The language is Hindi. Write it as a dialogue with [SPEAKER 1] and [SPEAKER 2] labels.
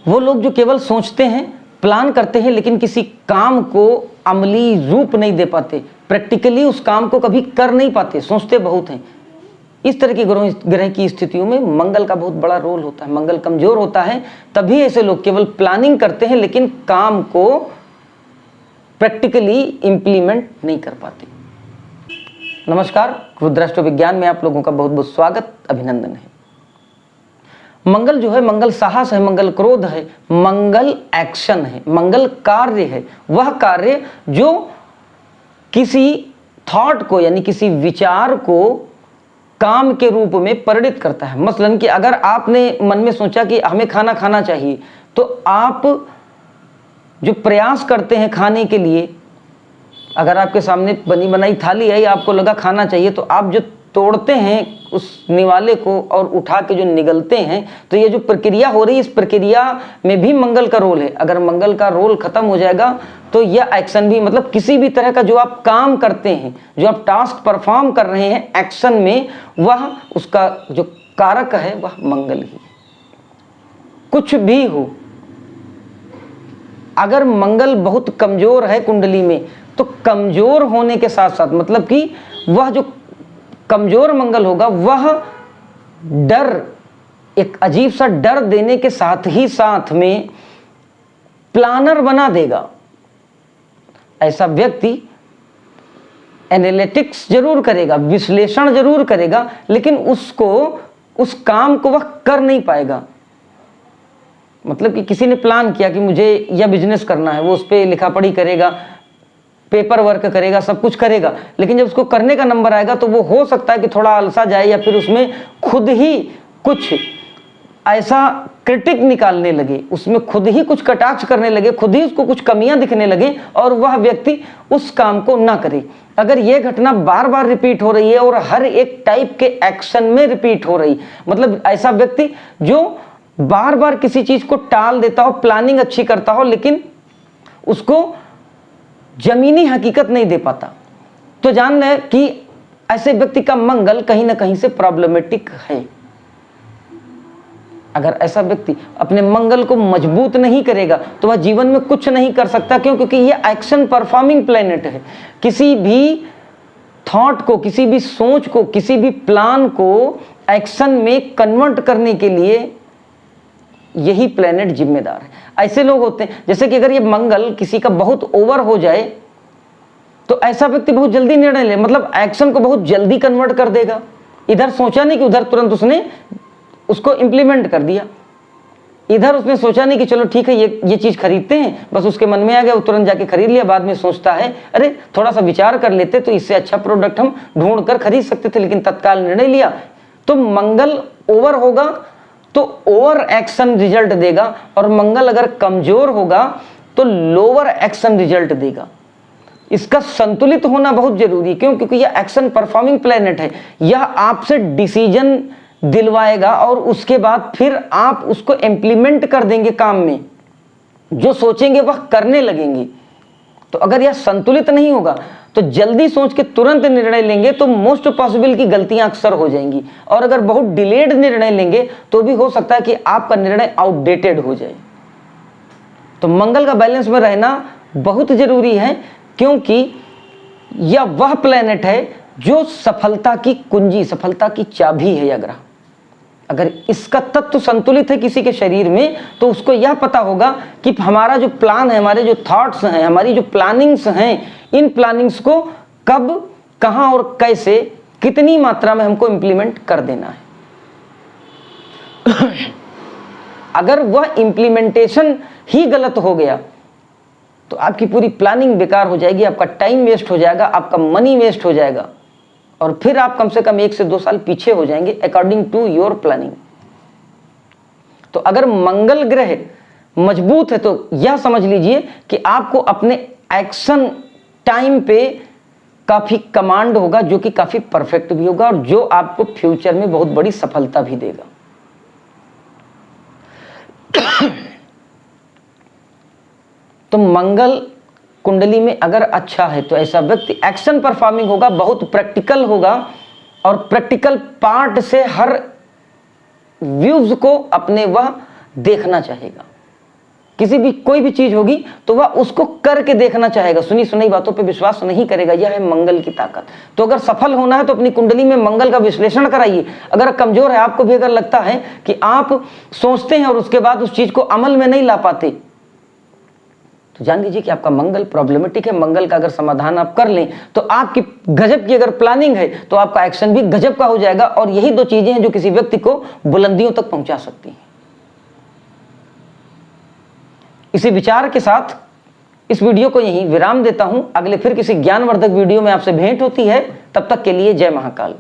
[SPEAKER 1] वो लोग जो केवल सोचते हैं, प्लान करते हैं, लेकिन किसी काम को अमली रूप नहीं दे पाते, प्रैक्टिकली उस काम को कभी कर नहीं पाते, सोचते बहुत हैं। इस तरह की ग्रह की स्थितियों में मंगल का बहुत बड़ा रोल होता है। मंगल कमजोर होता है, तभी ऐसे लोग केवल प्लानिंग करते हैं लेकिन काम को प्रैक्टिकली इंप्लीमेंट नहीं कर पाते। नमस्कार, रुद्राष्ट्र विज्ञान में आप लोगों का बहुत बहुत स्वागत, अभिनंदन है। मंगल जो है, मंगल साहस है, मंगल क्रोध है, मंगल एक्शन है, मंगल कार्य है। वह कार्य जो किसी थॉट को यानी किसी विचार को काम के रूप में परिणित करता है। मसलन कि अगर आपने मन में सोचा कि हमें खाना खाना चाहिए, तो आप जो प्रयास करते हैं खाने के लिए, अगर आपके सामने बनी बनाई थाली है या आपको लगा खाना चाहिए, तो आप जो तोड़ते हैं उस निवाले को और उठा के जो निगलते हैं, तो ये जो प्रक्रिया हो रही है, इस प्रक्रिया में भी मंगल का रोल है। अगर मंगल का रोल खत्म हो जाएगा तो यह एक्शन भी, मतलब किसी भी तरह का जो आप काम करते हैं, जो आप टास्क परफॉर्म कर रहे हैं एक्शन में, वह उसका जो कारक है वह मंगल ही है। कुछ भी हो, अगर मंगल बहुत कमजोर है कुंडली में, तो कमजोर होने के साथ साथ, मतलब कि वह जो कमजोर मंगल होगा वह डर, एक अजीब सा डर देने के साथ ही साथ में प्लानर बना देगा। ऐसा व्यक्ति एनालिटिक्स जरूर करेगा, विश्लेषण जरूर करेगा, लेकिन उस काम को वह कर नहीं पाएगा। मतलब कि किसी ने प्लान किया कि मुझे यह बिजनेस करना है, वो उस पर लिखा पढ़ी करेगा, पेपर वर्क करेगा, सब कुछ करेगा, लेकिन जब उसको करने का नंबर आएगा तो वो हो सकता है कि थोड़ा अलसा जाए, या फिर उसमें खुद ही कुछ ऐसा क्रिटिक निकालने लगे, उसमें खुद ही कुछ कटाक्ष करने लगे, खुद ही उसको कुछ कमियां दिखने लगे और वह व्यक्ति उस काम को ना करे। अगर यह घटना बार बार रिपीट हो रही है और हर एक टाइप के एक्शन में रिपीट हो रही, मतलब ऐसा व्यक्ति जो बार बार किसी चीज को टाल देता हो, प्लानिंग अच्छी करता हो, लेकिन उसको जमीनी हकीकत नहीं दे पाता, तो जान लें कि ऐसे व्यक्ति का मंगल कहीं ना कहीं से प्रॉब्लमेटिक है। अगर ऐसा व्यक्ति अपने मंगल को मजबूत नहीं करेगा तो वह जीवन में कुछ नहीं कर सकता। क्यों? क्योंकि यह एक्शन परफॉर्मिंग प्लेनेट है। किसी भी थॉट को, किसी भी सोच को, किसी भी प्लान को एक्शन में कन्वर्ट करने के लिए यही प्लेनेट जिम्मेदार है। ऐसे लोग होते हैं, जैसे कि अगर ये मंगल किसी का बहुत ओवर हो जाए तो ऐसा व्यक्ति बहुत जल्दी निर्णय ले, मतलब एक्शन को बहुत जल्दी कन्वर्ट कर देगा। इधर सोचा नहीं कि उधर तुरंत उसने उसको इंप्लीमेंट कर दिया। इधर उसने सोचा नहीं कि चलो ठीक है ये चीज खरीदते हैं, बस उसके मन में आ गया, वो तुरंत जाके खरीद लिया। बाद में सोचता है अरे थोड़ा सा विचार कर लेते तो इससे अच्छा प्रोडक्ट हम ढूंढ कर खरीद सकते थे, लेकिन तत्काल निर्णय लिया। तो मंगल ओवर होगा तो ओवर एक्शन रिजल्ट देगा, और मंगल अगर कमजोर होगा तो लोअर एक्शन रिजल्ट देगा। इसका संतुलित होना बहुत जरूरी। क्यों? क्योंकि यह एक्शन परफॉर्मिंग प्लेनेट है। यह आपसे डिसीजन दिलवाएगा और उसके बाद फिर आप उसको इंप्लीमेंट कर देंगे काम में, जो सोचेंगे वह करने लगेंगे। तो अगर यह संतुलित नहीं होगा तो जल्दी सोच के तुरंत निर्णय लेंगे तो मोस्ट पॉसिबल की गलतियां अक्सर हो जाएंगी, और अगर बहुत डिलेड निर्णय लेंगे तो भी हो सकता है कि आपका निर्णय आउटडेटेड हो जाए। तो मंगल का बैलेंस में रहना बहुत जरूरी है, क्योंकि यह वह प्लेनेट है जो सफलता की कुंजी, सफलता की चाबी है। यह ग्रह अगर इसका तत्व संतुलित है किसी के शरीर में, तो उसको यह पता होगा कि हमारा जो प्लान है, हमारे जो थॉट्स हैं, हमारी जो प्लानिंग्स हैं, इन प्लानिंग्स को कब, कहां और कैसे, कितनी मात्रा में हमको इंप्लीमेंट कर देना है। अगर वह इंप्लीमेंटेशन ही गलत हो गया तो आपकी पूरी प्लानिंग बेकार हो जाएगी, आपका टाइम वेस्ट हो जाएगा, आपका मनी वेस्ट हो जाएगा, और फिर आप कम से कम 1 से 2 साल पीछे हो जाएंगे अकॉर्डिंग टू योर प्लानिंग। तो अगर मंगल ग्रह मजबूत है तो यह समझ लीजिए कि आपको अपने एक्शन टाइम पे काफी कमांड होगा, जो कि काफी परफेक्ट भी होगा, और जो आपको फ्यूचर में बहुत बड़ी सफलता भी देगा। तो मंगल कुंडली में अगर अच्छा है तो ऐसा व्यक्ति एक्शन परफॉर्मिंग होगा, बहुत प्रैक्टिकल होगा, और प्रैक्टिकल पार्ट से हर व्यूज को अपने वह देखना चाहेगा। किसी भी कोई भी चीज होगी तो वह उसको करके देखना चाहेगा, सुनी सुनाई बातों पे विश्वास नहीं करेगा। यह है मंगल की ताकत। तो अगर सफल होना है तो अपनी कुंडली में मंगल का विश्लेषण कराइए। अगर कमजोर है, आपको भी अगर लगता है कि आप सोचते हैं और उसके बाद उस चीज को अमल में नहीं ला पाते, तो जान लीजिए कि आपका मंगल प्रॉब्लमेटिक है। मंगल का अगर समाधान आप कर लें तो आपकी गजब की अगर प्लानिंग है तो आपका एक्शन भी गजब का हो जाएगा। और यही दो चीजें हैं जो किसी व्यक्ति को बुलंदियों तक पहुंचा सकती हैं। इसी विचार के साथ इस वीडियो को यहीं विराम देता हूं। अगले फिर किसी ज्ञानवर्धक वीडियो में आपसे भेंट होती है। तब तक के लिए जय महाकाल।